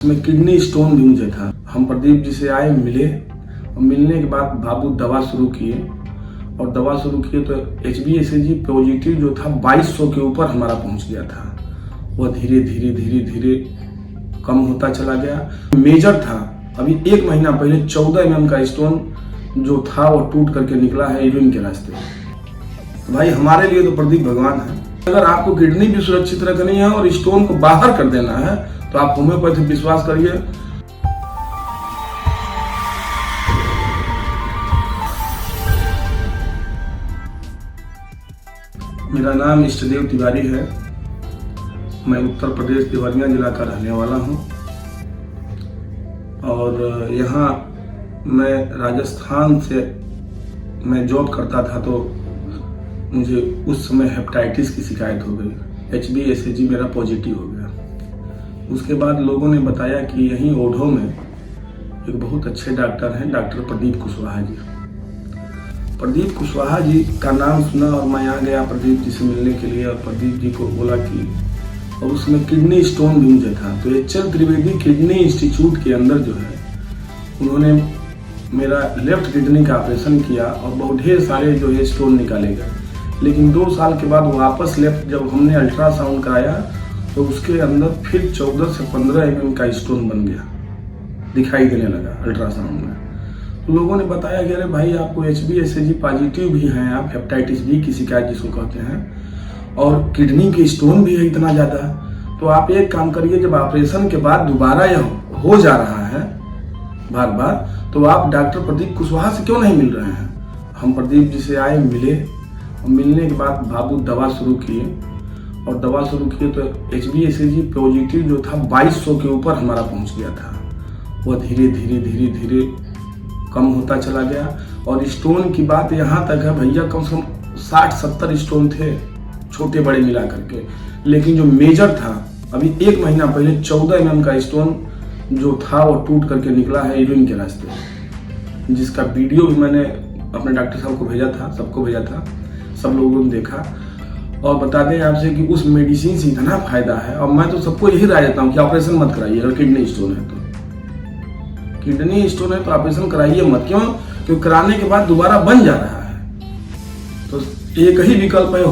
में kidney stone भी मुझे था। हम प्रदीप जी से आए, मिले और मिलने के बाद बाबू दवा शुरू किए और दवा शुरू किए तो HbA1c पॉजिटिव जो था 2200 के ऊपर हमारा पहुंच गया था। वह धीरे धीरे कम होता चला गया। मेजर था, अभी 1 महीना पहले 14 mm का स्टोन जो था वो टूट करके निकला है यूरिन के रास्ते। तो भाई हमारे लिए तो प्रदीप भगवान है। अगर आपको किडनी भी सुरक्षित रखनी है और स्टोन को बाहर कर देना है तो आप होम्योपैथी विश्वास करिए। मेरा नाम इष्टदेव तिवारी है। मैं उत्तर प्रदेश देवरिया जिला का रहने वाला हूं और यहाँ मैं राजस्थान से मैं जॉब करता था तो मुझे उस समय हेपेटाइटिस की शिकायत हो गई। HbA1c मेरा पॉजिटिव हो गया। उसके बाद लोगों ने बताया कि यहीं ओढ़ो में एक बहुत अच्छे डॉक्टर हैं, डॉक्टर प्रदीप कुशवाहा जी। प्रदीप कुशवाहा जी का नाम सुना और मैं यहाँ गया प्रदीप जी से मिलने के लिए और प्रदीप जी को बोला कि और उसमें किडनी स्टोन भी मुझे था। तो HL त्रिवेदी किडनी इंस्टीट्यूट के अंदर जो है उन्होंने मेरा लेफ्ट किडनी का ऑपरेशन किया और बहुत ढेर सारे जो है स्टोन निकाले गए। लेकिन 2 साल के बाद वापस लेफ्ट जब हमने अल्ट्रासाउंड कराया तो उसके अंदर फिर 14 से 15 mm का स्टोन बन गया, दिखाई देने लगा अल्ट्रासाउंड में। तो लोगों ने बताया कि अरे भाई आपको HbA1c पॉजिटिव भी हैं, आप हेपेटाइटिस बी की शिकायत जिसको कहते हैं और किडनी के स्टोन भी है इतना ज़्यादा। तो आप एक काम करिए, जब ऑपरेशन के बाद दोबारा यह हो जा रहा है बार बार तो आप डॉक्टर प्रदीप कुशवाहा से क्यों नहीं मिल रहे हैं। हम प्रदीप जी से आए, मिले और मिलने के बाद बाबू दवा शुरू किए और दवा शुरू किए तो HbA1c पॉजिटिव जो था 2200 के ऊपर हमारा पहुंच गया था। वह धीरे धीरे कम होता चला गया और स्टोन की बात यहाँ तक है भैया, कम से कम 60-70 स्टोन थे छोटे बड़े मिला करके। लेकिन जो मेजर था, अभी 1 महीना पहले 14 mm का स्टोन जो था वो टूट करके निकला है यूरिन के रास्ते, जिसका वीडियो भी मैंने अपने डॉक्टर साहब को भेजा था, सबको भेजा था, सब लोगों ने देखा। और बता दें आपसे कि उस मेडिसिन से इतना फायदा है और मैं तो सबको यही राय देता हूँ कि ऑपरेशन मत कराइए। अगर किडनी स्टोन है तो ऑपरेशन कराइए मत। क्योंकि कराने के बाद दोबारा बन जा रहा है। तो एक ही विकल्प है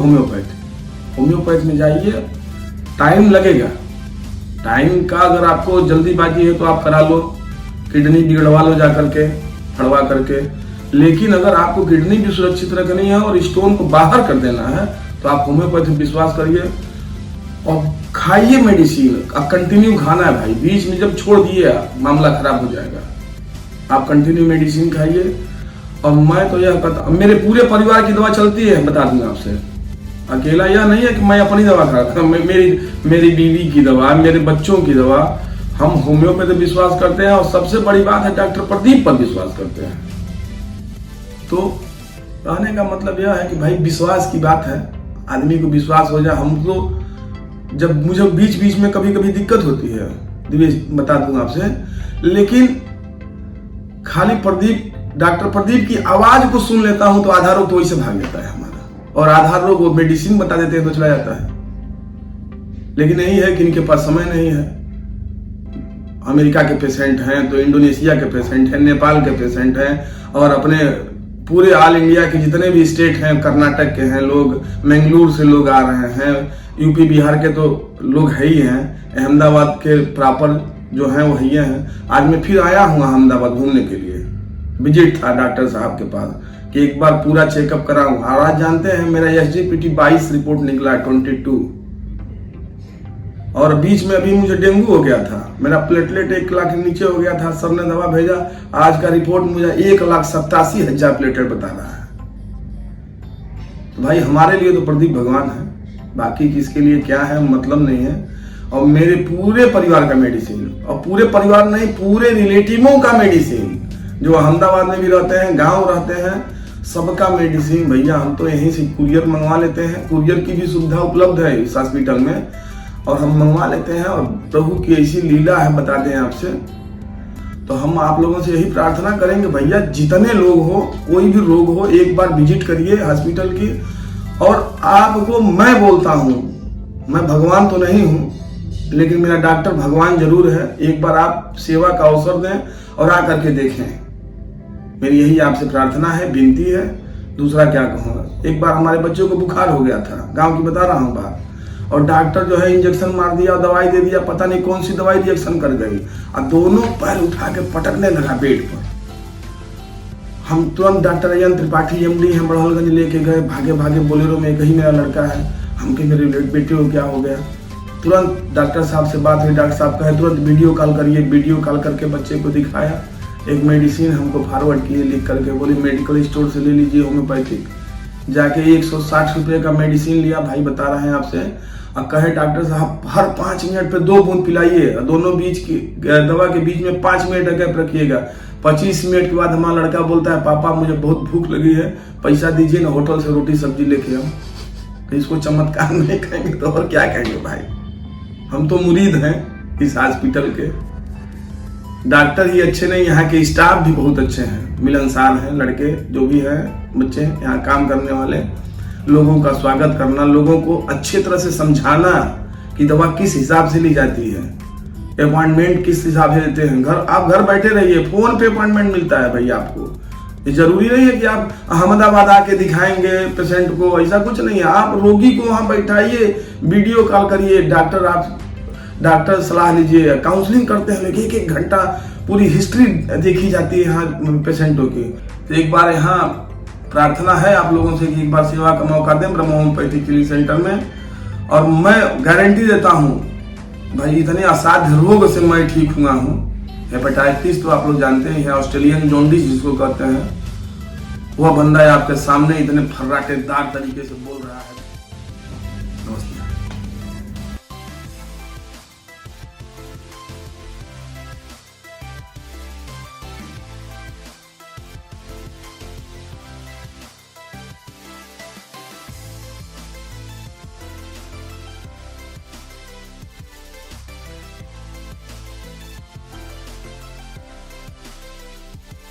होम्योपैथ में जाइए। टाइम लगेगा, टाइम का अगर आपको जल्दीबाजी है तो आप करा लो, किडनी बिगड़वा लो जा करके, फड़वा करके। लेकिन अगर आपको किडनी भी सुरक्षित रखनी है और स्टोन को बाहर कर देना है तो आप होम्योपैथी विश्वास करिए और खाइए मेडिसिन। आप कंटिन्यू खाना है भाई, बीच में जब छोड़ दिए मामला खराब हो जाएगा। आप कंटिन्यू मेडिसिन खाइए। और मैं तो यह कहता, मेरे पूरे परिवार की दवा चलती है, बता दूंगा आपसे। अकेला यह नहीं है कि मैं अपनी दवा खाता हूँ, मेरी बीवी की दवा, मेरे बच्चों की दवा, हम होम्योपैथी विश्वास करते हैं। और सबसे बड़ी बात है डॉक्टर प्रदीप पर विश्वास करते हैं। तो कहने का मतलब यह है कि भाई विश्वास की बात है, आदमी को विश्वास हो जाए। हम तो जब मुझे बीच में कभी दिक्कत होती है, बता दूंगा आपसे, लेकिन खाली डॉक्टर प्रदीप की आवाज को सुन लेता हूं तो आधा रोग तो वही से भाग जाता है हमारा। और आधा रोग वो मेडिसिन बता देते हैं तो चला जाता है। लेकिन यही है कि इनके पास समय नहीं है। अमेरिका के पेशेंट हैं तो इंडोनेशिया के पेशेंट हैं, नेपाल के पेशेंट हैं और अपने पूरे ऑल इंडिया के जितने भी स्टेट हैं, कर्नाटक के हैं लोग, मंगलूर से लोग आ रहे हैं, यूपी बिहार के तो लोग है ही हैं, अहमदाबाद के प्रॉपर जो हैं वो ही हैं। आज मैं फिर आया हूँ अहमदाबाद घूमने के लिए, विजिट था डॉक्टर साहब के पास कि एक बार पूरा चेकअप कराऊं। और आज जानते हैं मेरा SGPT 22 रिपोर्ट निकला 22 और बीच में अभी मुझे डेंगू हो गया था, मेरा प्लेटलेट 1 लाख के नीचे हो गया था। सर ने दवा भेजा, आज का रिपोर्ट मुझे 1,87,000 प्लेटलेट बता रहा है। तो भाई हमारे लिए तो प्रदीप भगवान है, बाकी किसके लिए क्या है मतलब नहीं है। और मेरे पूरे परिवार का मेडिसिन, और पूरे परिवार नहीं पूरे रिलेटिवों का मेडिसिन, जो अहमदाबाद में भी रहते हैं, गाँव रहते हैं, सबका मेडिसिन भैया हम तो यहीं से कुरियर मंगवा लेते हैं। कुरियर की भी सुविधा उपलब्ध है इस हॉस्पिटल में और हम मंगवा लेते हैं। और प्रभु की ऐसी लीला है, बता दें आपसे। तो हम आप लोगों से यही प्रार्थना करेंगे भैया, जितने लोग हो, कोई भी रोग हो, एक बार विजिट करिए हॉस्पिटल की। और आपको मैं बोलता हूं, मैं भगवान तो नहीं हूं, लेकिन मेरा डॉक्टर भगवान जरूर है। एक बार आप सेवा का अवसर दें और आकर के देखें। मेरी यही आपसे प्रार्थना है, विनती है। दूसरा क्या कहूँगा, एक बार हमारे बच्चों को बुखार हो गया था, गांव की बता रहा हूँ बात, और डॉक्टर जो है इंजेक्शन मार दिया, दवाई दे दिया, पता नहीं कौन सी दवाई रिएक्शन कर गई और दोनों पैर उठा के पटकने लगा बेड पर। हम तुरंत डॉक्टर अयन त्रिपाठी MD हैं बड़हलगंज लेके गए, भागे भागे बोलेरो में, कहीं मेरा लड़का है, हम कहीं मेरे बेटे को क्या हो गया। तुरंत डॉक्टर साहब से बात हुई, डॉक्टर साहब कहे तुरंत वीडियो कॉल करिए। वीडियो कॉल करके बच्चे को दिखाया, एक मेडिसिन हमको फॉरवर्ड किए लिख करके, बोले मेडिकल स्टोर से ले लीजिए होम्योपैथिक। जाके 160 रुपये का मेडिसिन लिया, भाई बता रहे हैं आपसे, और कहे डॉक्टर साहब हर 5 मिनट पे 2 बूंद पिलाइए, दोनों बीच की दवा के बीच में 5 मिनट गैप रखिएगा। 25 मिनट के बाद हमारा लड़का बोलता है पापा मुझे बहुत भूख लगी है, पैसा दीजिए ना, होटल से रोटी सब्जी लेके आओ। तो इसको चमत्कार नहीं कहेंगे तो और क्या कहेंगे भाई। हम तो मुरीद हैं इस हॉस्पिटल के। डॉक्टर ही अच्छे नहीं, यहाँ के स्टाफ भी बहुत अच्छे हैं, मिलनसार हैं लड़के जो भी हैं, बच्चे यहाँ काम करने वाले। लोगों का स्वागत करना, लोगों को अच्छी तरह से समझाना कि दवा किस हिसाब से ली जाती है, अपॉइंटमेंट किस हिसाब से देते हैं। आप घर बैठे रहिए, फोन पे अपॉइंटमेंट मिलता है भाई आपको। ये जरूरी नहीं है कि आप अहमदाबाद आके दिखाएंगे पेशेंट को, ऐसा कुछ नहीं है। आप रोगी को वहां बैठाइए, वीडियो कॉल करिए, डॉक्टर सलाह लीजिए, काउंसलिंग करते हैं, लेकिन 1 घंटा पूरी हिस्ट्री देखी जाती है यहाँ पेशेंटों की। तो एक बार यहाँ प्रार्थना है आप लोगों से कि एक बार सेवा का मौका दें ब्रह्मा होम्योपैथिक क्लिनिक सेंटर में, और मैं गारंटी देता हूँ भाई इतने असाध्य रोग से मैं ठीक हुआ हूँ। हेपेटाइटिस तो आप लोग जानते हैं, ऑस्ट्रेलियन जॉन्डिस जिसको कहते हैं, वह बंदा आपके सामने इतने फर्राटेदार तरीके से बोल रहा है।